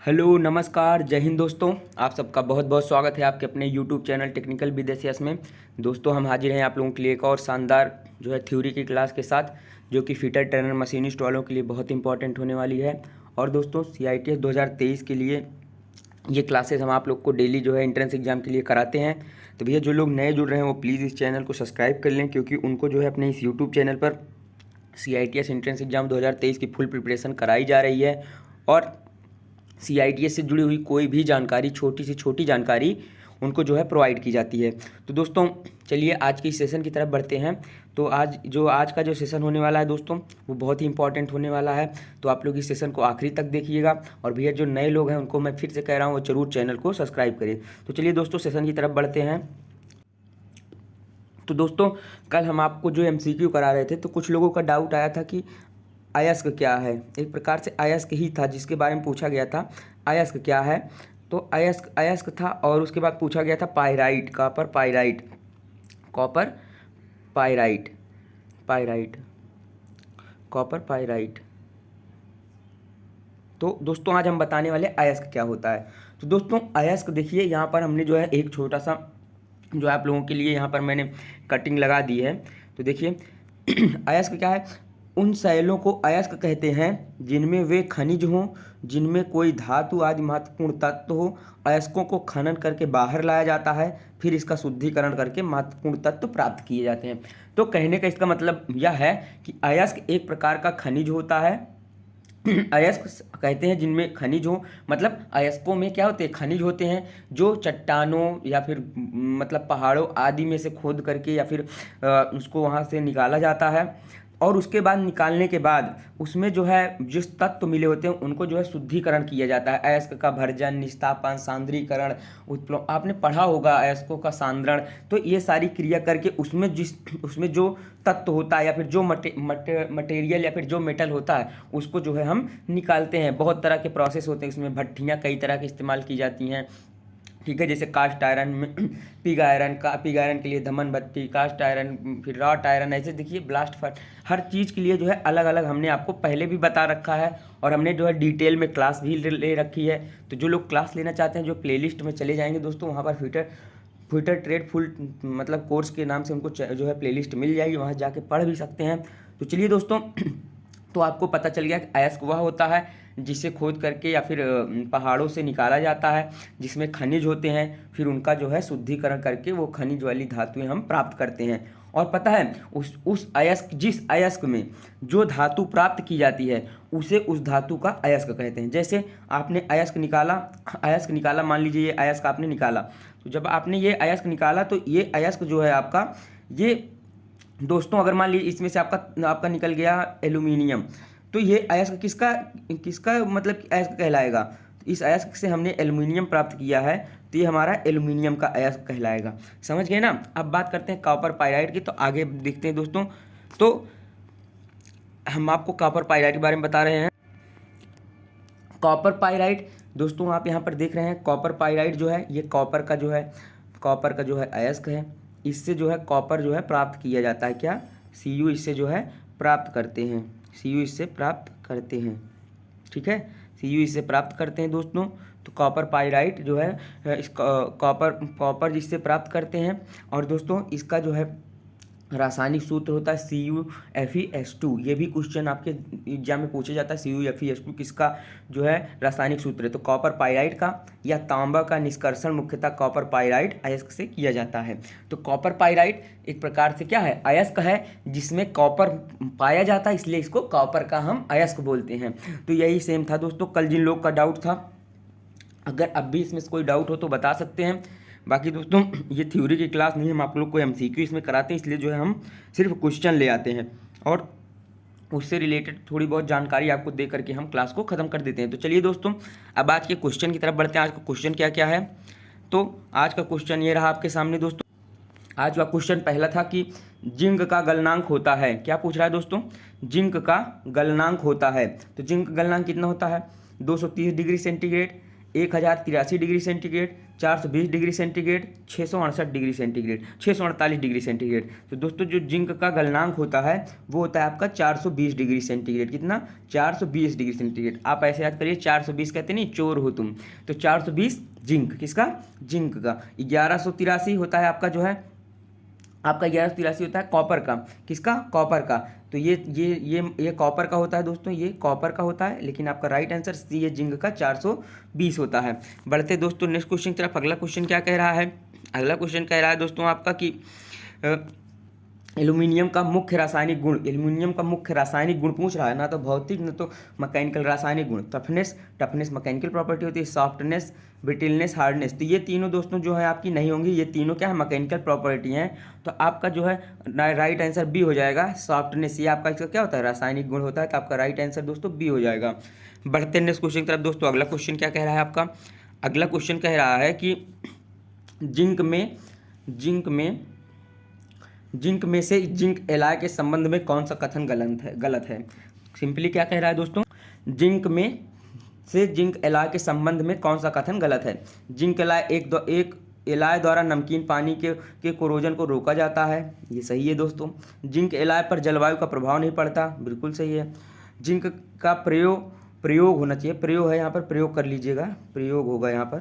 Hello नमस्कार जय हिंद दोस्तों। आप सबका बहुत बहुत स्वागत है आपके अपने यूट्यूब चैनल टेक्निकल विदेशियस में। दोस्तों हम हाजिर हैं आप लोगों के लिए एक और शानदार थ्योरी की क्लास के साथ, जो कि फिटर ट्रेनर मशीनिस्ट वालों के लिए बहुत इंपॉर्टेंट होने वाली है। और दोस्तों CITS 2023 के लिए ये क्लासेस हम आप लोग को डेली एंट्रेंस एग्जाम के लिए कराते हैं। तो भैया जो लोग नए जुड़ रहे हैं वो प्लीज़ इस चैनल को सब्सक्राइब कर लें, क्योंकि उनको अपने इस यूट्यूब चैनल पर CITS एंट्रेंस एग्जाम 2023 की फुल प्रिपरेशन कराई जा रही है। और CITS से जुड़ी हुई कोई भी जानकारी, छोटी से छोटी जानकारी उनको प्रोवाइड की जाती है। तो दोस्तों चलिए आज की सेशन की तरफ बढ़ते हैं। तो आज का जो सेशन होने वाला है दोस्तों, वो बहुत ही इंपॉर्टेंट होने वाला है। तो आप लोग इस सेशन को आखिरी तक देखिएगा। और भैया जो नए लोग हैं उनको मैं फिर से कह रहा हूँ, वो जरूर चैनल को सब्सक्राइब करें। तो चलिए दोस्तों सेशन की तरफ बढ़ते हैं। तो दोस्तों कल हम आपको जो MCQ करा रहे थे, तो कुछ लोगों का डाउट आया था कि अयस्क क्या है। एक प्रकार से अयस्क ही था जिसके बारे में पूछा गया था, अयस्क क्या है। तो अयस्क था। और उसके बाद पूछा गया था pyrite, copper pyrite, copper pyrite, pyrite, copper pyrite. तो दोस्तों आज हम बताने वाले अयस्क क्या होता है। तो दोस्तों अयस्क देखिए, यहाँ पर हमने एक छोटा सा आप लोगों के लिए यहाँ पर मैंने कटिंग लगा दी है। तो देखिए अयस्क क्या है। उन शैलों को अयस्क कहते हैं जिनमें वे खनिज हों, जिनमें कोई धातु आदि महत्वपूर्ण तत्व हो। अयस्कों को खनन करके बाहर लाया जाता है, फिर इसका शुद्धिकरण करके महत्वपूर्ण तत्व प्राप्त किए जाते हैं। तो कहने का इसका मतलब यह है कि अयस्क एक प्रकार का खनिज होता है। अयस्क कहते हैं जिनमें खनिज हो, मतलब अयस्कों में क्या होते हैं, खनिज होते हैं, जो चट्टानों या फिर पहाड़ों आदि में से खोद करके या फिर उसको वहाँ से निकाला जाता है। और उसके बाद निकालने के बाद उसमें जिस तत्व मिले होते हैं उनको शुद्धिकरण किया जाता है। अयस्क का भर्जन, निस्तापन, सांद्रीकरण, उत्प्लवन, आपने पढ़ा होगा अयस्कों का सांद्रण। तो ये सारी क्रिया करके उसमें जो तत्व होता है या फिर जो मटेरियल या फिर जो मेटल होता है उसको हम निकालते हैं। बहुत तरह के प्रोसेस होते हैं, इसमें भट्टियाँ कई तरह की इस्तेमाल की जाती हैं, ठीक है। जैसे कास्ट आयरन में पिग आयरन के लिए धमन भट्टी, कास्ट आयरन, फिर रॉट आयरन, ऐसे देखिए ब्लास्ट फर्ट, हर चीज़ के लिए अलग अलग हमने आपको पहले भी बता रखा है। और हमने डिटेल में क्लास भी ले रखी है। तो जो लोग क्लास लेना चाहते हैं, जो प्लेलिस्ट में चले जाएंगे दोस्तों, वहाँ पर फिटर ट्रेड फुल कोर्स के नाम से उनको प्लेलिस्ट मिल जाएगी, वहाँ जाके पढ़ भी सकते हैं। तो चलिए दोस्तों तो आपको पता चल गया कि अयस्क वह होता है जिसे खोद करके या फिर पहाड़ों से निकाला जाता है, जिसमें खनिज होते हैं, फिर उनका शुद्धिकरण करके वो खनिज वाली धातुएं हम प्राप्त करते हैं। और पता है जिस अयस्क में जो धातु प्राप्त की जाती है उसे उस धातु का अयस्क कहते हैं। जैसे आपने अयस्क निकाला, मान लीजिए ये अयस्क आपने निकाला। तो जब आपने ये अयस्क निकाला तो ये अयस्क आपका, ये दोस्तों अगर मान लीजिए इसमें से आपका निकल गया एल्यूमिनियम, तो ये अयस्क किसका अयस्क कहलाएगा। तो इस अयस्क से हमने एल्यूमिनियम प्राप्त किया है, तो ये हमारा एल्यूमिनियम का अयस्क कहलाएगा। समझ गए ना। अब बात करते हैं कॉपर पाइराइट की। तो आगे देखते हैं दोस्तों। तो हम आपको कॉपर पाइराइट के बारे में बता रहे हैं। कॉपर पाइराइट दोस्तों आप यहाँ पर देख रहे हैं, कॉपर पाइराइट ये कॉपर का अयस्क है। इससे कॉपर प्राप्त किया जाता है। क्या Cu इससे प्राप्त करते हैं, Cu इससे प्राप्त करते हैं, ठीक है। Cu इससे प्राप्त करते हैं दोस्तों। तो कॉपर पाइराइट इस कॉपर जिससे प्राप्त करते हैं। और दोस्तों इसका रासायनिक सूत्र होता है CuFeS2। ये भी क्वेश्चन आपके एग्जाम में पूछा जाता है, CuFeS2 किसका रासायनिक सूत्र है। तो कॉपर पाइराइट का या तांबा का निष्कर्षण मुख्यतः कॉपर पाइराइट अयस्क से किया जाता है। तो कॉपर पाइराइट एक प्रकार से क्या है, अयस्क है जिसमें कॉपर पाया जाता है, इसलिए इसको कॉपर का हम अयस्क बोलते हैं। तो यही सेम था दोस्तों कल जिन लोग का डाउट था। अगर अब भी इसमें से कोई डाउट हो तो बता सकते हैं। बाकी दोस्तों ये थ्योरी की क्लास नहीं, हम आप लोग को MCQ इसमें कराते हैं, इसलिए हम सिर्फ क्वेश्चन ले आते हैं और उससे रिलेटेड थोड़ी बहुत जानकारी आपको दे करके हम क्लास को ख़त्म कर देते हैं। तो चलिए दोस्तों अब आज के क्वेश्चन की तरफ बढ़ते हैं। आज का क्वेश्चन क्या क्या है। तो आज का क्वेश्चन ये रहा आपके सामने दोस्तों। आज का क्वेश्चन पहला था कि जिंक का गलनांक होता है। क्या पूछ रहा है दोस्तों, जिंक का गलनांक होता है। तो जिंक का गलनांक कितना होता है, 230 degree centigrade, 1083 degree centigrade, 420 degree centigrade, 668 degree centigrade, 648 degree centigrade. तो दोस्तों जो जिंक का गलनांक होता है वो होता है आपका 420 डिग्री सेंटीग्रेड। कितना? 420 डिग्री सेंटीग्रेड। आप ऐसे याद करिए, 420 कहते नहीं चोर हो तुम, तो 420 जिंक, किसका? जिंक का। 1183 होता है आपका जो है, आपका 1183 होता है कॉपर का। किसका? कॉपर का। तो ये कॉपर का होता है दोस्तों, ये कॉपर का होता है, लेकिन आपका राइट आंसर सी है, जिंक का 420 होता है। बढ़ते दोस्तों नेक्स्ट क्वेश्चन की तरफ। अगला क्वेश्चन क्या कह रहा है? अगला क्वेश्चन कह रहा है दोस्तों आपका कि एल्यूमिनियम का मुख्य रासायनिक गुण, एल्यूमिनियम का मुख्य रासायनिक गुण पूछ रहा है ना, तो भौतिक न तो मैकेनिकल रासायनिक गुण। टफनेस मैकेनिकल प्रॉपर्टी होती है, सॉफ्टनेस, ब्रिटलनेस, हार्डनेस। तो ये तीनों दोस्तों जो है आपकी नहीं होंगी, ये तीनों क्या है? मैकेनिकल प्रॉपर्टी हैं। तो आपका जो है राइट आंसर बी हो जाएगा, सॉफ्टनेस। ये आपका इसका क्या होता है? रासायनिक गुण होता है। तो आपका राइट आंसर दोस्तों बी हो जाएगा। बढ़ते नेक्स्ट क्वेश्चन की तरफ दोस्तों। अगला क्वेश्चन क्या कह रहा है आपका? अगला क्वेश्चन कह रहा है कि जिंक में से जिंक एलॉय के संबंध में कौन सा कथन गलत है। सिंपली क्या कह रहा है दोस्तों? जिंक में से जिंक एलॉय के संबंध में कौन सा कथन गलत है। जिंक एलॉय एक एलॉय द्वारा नमकीन पानी के कोरोजन को रोका जाता है, ये सही है दोस्तों। जिंक एलॉय पर जलवायु का प्रभाव नहीं पड़ता, बिल्कुल सही है। जिंक का प्रयोग होना चाहिए, प्रयोग है यहाँ पर, प्रयोग कर लीजिएगा, प्रयोग होगा यहाँ पर,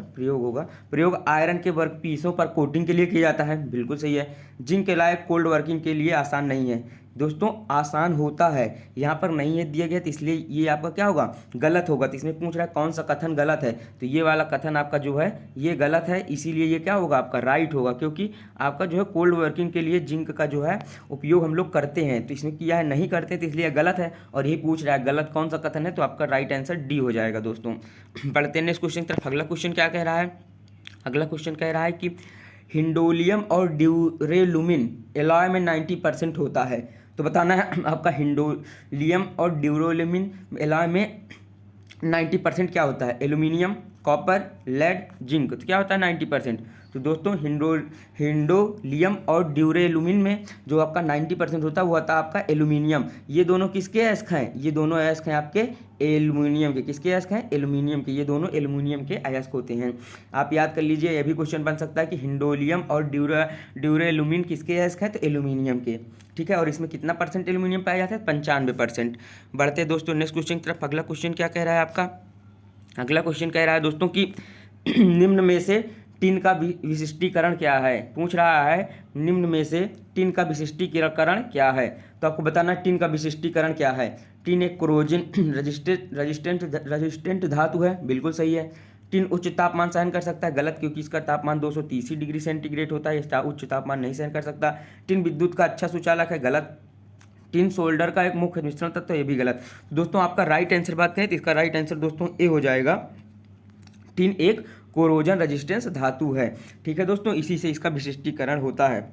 प्रयोग आयरन के वर्कपीसों पर कोटिंग के लिए किया जाता है, बिल्कुल सही है। जिंक एलॉय कोल्ड वर्किंग के लिए आसान नहीं है दोस्तों, आसान होता है, यहाँ पर नहीं है दिया गया, तो इसलिए ये आपका क्या होगा? गलत होगा। तो इसमें पूछ रहा है कौन सा कथन गलत है, तो ये वाला कथन आपका जो है ये गलत है, इसीलिए ये क्या होगा? आपका राइट होगा, क्योंकि आपका जो है कोल्ड वर्किंग के लिए जिंक का जो है उपयोग हम लोग करते हैं, तो इसमें किया है नहीं करते, तो इसलिए गलत है। और यही पूछ रहा है गलत कौन सा कथन है, तो आपका राइट आंसर डी हो जाएगा दोस्तों। बढ़ते हैं नेक्स्ट क्वेश्चन की तरफ। अगला क्वेश्चन क्या कह रहा है? अगला क्वेश्चन कह रहा है कि हिंडोलियम और ड्यूरेलुमिन एलॉय में 90% होता है। तो बताना है आपका हिंडोलियम और ड्यूरेलुमिन एलॉय में 90% क्या होता है? Aluminium, copper, lead, zinc. तो क्या होता है 90%? तो दोस्तों हिंडोलियम और ड्यूरेलुमिन में जो आपका 90% होता है वो होता है आपका एल्यूमिनियम। ये दोनों किसके अयस्क हैं? ये दोनों अयस्क हैं आपके एल्यूमिनियम के। किसके अयस्क हैं? एल्यूमिनियम के। ये दोनों एल्यूमिनियम के अयस्क होते हैं। आप याद कर लीजिए, यह भी क्वेश्चन बन सकता है कि हिंडोलियम और ड्यूरेलुमिन किसके अयस्क हैं? तो एल्यूमिनियम के। ठीक है, और इसमें कितना परसेंट एल्यूमिनियम पाया जाता है? 95%। बढ़ते दोस्तों नेक्स्ट क्वेश्चन की तरफ। अगला क्वेश्चन क्या कह रहा है आपका? अगला क्वेश्चन कह रहा है दोस्तों कि निम्न में से टिन का विशिष्टीकरण क्या है। पूछ रहा है निम्न में से टिन का विशिष्टीकरण क्या है। तो आपको बताना टिन का विशिष्टीकरण क्या है। टिन एक कोरोजन रेजिस्टेंट धातु है, बिल्कुल सही है। टिन उच्च तापमान सहन कर सकता है, गलत, क्योंकि इसका तापमान 230 डिग्री सेंटीग्रेड होता है, इसका उच्च तापमान नहीं सहन कर सकता। टिन विद्युत का अच्छा सुचालक है, गलत। टिन सोल्डर का एक मुख्य मिश्रण तत्व, ये भी गलत। दोस्तों आपका राइट आंसर बात करें तो इसका राइट आंसर दोस्तों ए हो जाएगा। टिन एक कोरोजन रेजिस्टेंस धातु है। ठीक है दोस्तों, इसी से इसका विशिष्टीकरण होता है।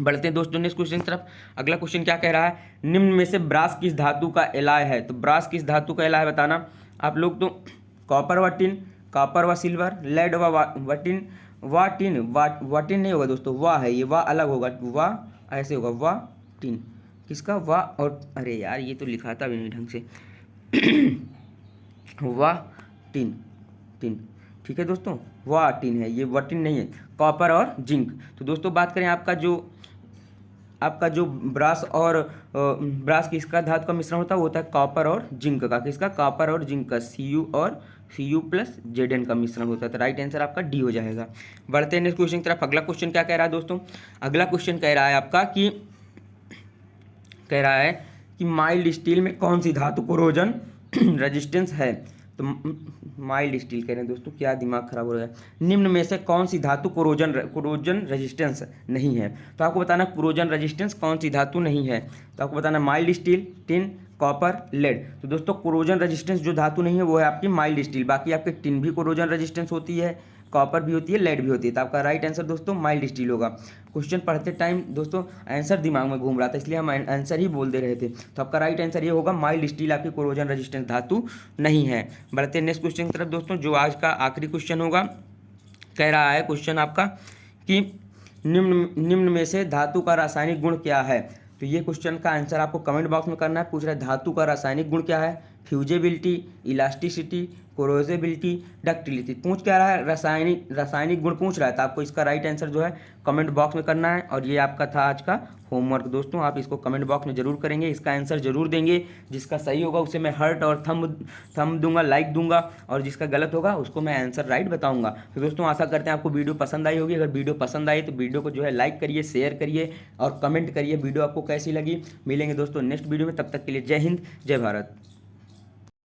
बढ़ते हैं दोस्तों नेक्स्ट क्वेश्चन की तरफ। अगला क्वेश्चन क्या कह रहा है? निम्न में से ब्रास किस धातु का एलॉय है। तो ब्रास किस धातु का एलॉय बताना आप लोग। तो कॉपर व टिन, कॉपर व सिल्वर, लेड व टिन, वाटिन नहीं होगा दोस्तों, वाह है ये, वाह अलग होगा, वाह ऐसे होगा, वाह टिन। किसका? वाह और अरे यार ये तो लिखाता भी नहीं ढंग से वाह टिन, टिन। ठीक है दोस्तों, वाह टिन है ये, वटिन नहीं है। कॉपर और जिंक। तो दोस्तों बात करें आपका जो ब्रास और ब्रास किसका धातु का मिश्रण होता है, वो होता है कॉपर और जिंक का। किसका? कॉपर और जिंक का, Cu प्लस Zn का मिश्रण होता है। तो राइट आंसर आपका डी हो जाएगा। बढ़ते हैं नेक्स्ट क्वेश्चन की तरफ। अगला क्वेश्चन क्या कह रहा है दोस्तों? अगला क्वेश्चन कह रहा है आपका कि माइल्ड स्टील में कौन सी धातु कोरोजन रेजिस्टेंस है। तो माइल्ड स्टील कह रहे हैं दोस्तों, क्या दिमाग खराब हो रहा है। निम्न में से कौन सी धातु कोरोजन रेजिस्टेंस नहीं है। तो आपको बताना कोरोजन रेजिस्टेंस कौन सी धातु नहीं है। तो आपको बताना mild steel, tin, copper, lead. तो दोस्तों कोरोजन रेजिस्टेंस जो धातु नहीं है वो है आपकी माइल्ड स्टील। बाकी आपके टिन भी कोरोजन रेजिस्टेंस होती है, कॉपर भी होती है, लेड भी होती है। तो आपका राइट आंसर दोस्तों माइल्ड स्टील होगा। क्वेश्चन पढ़ते टाइम दोस्तों आंसर दिमाग में घूम रहा था, इसलिए हम आंसर ही बोल दे रहे थे। तो आपका राइट आंसर ये होगा, माइल्ड स्टील आपकी कोरोजन रेजिस्टेंस धातु नहीं है। बढ़ते नेक्स्ट क्वेश्चन की तरफ दोस्तों, जो आज का आखिरी क्वेश्चन होगा। कह रहा है क्वेश्चन आपका कि निम्न में से धातु का रासायनिक गुण क्या है। तो ये क्वेश्चन का आंसर आपको कमेंट बॉक्स में करना है। पूछ रहा है धातु का रासायनिक गुण क्या है, फ्यूजेबिलिटी, इलास्टिसिटी, कोरोजेबिलिटी, डक्टिलिटी। पूछ क्या रहा है, रासायनिक गुण पूछ रहा है। तो आपको इसका राइट आंसर जो है कमेंट बॉक्स में करना है। और ये आपका था आज का होमवर्क दोस्तों, आप इसको कमेंट बॉक्स में जरूर करेंगे, इसका आंसर जरूर देंगे। जिसका सही होगा उसे मैं हर्ट और थंब दूंगा, लाइक दूंगा, और जिसका गलत होगा उसको मैं आंसर राइट बताऊंगा। तो दोस्तों आशा करते हैं आपको वीडियो पसंद आई होगी। अगर वीडियो पसंद आई तो वीडियो को जो है लाइक करिए, शेयर करिए और कमेंट करिए वीडियो आपको कैसी लगी। मिलेंगे दोस्तों नेक्स्ट वीडियो में, तब तक के लिए जय हिंद, जय भारत।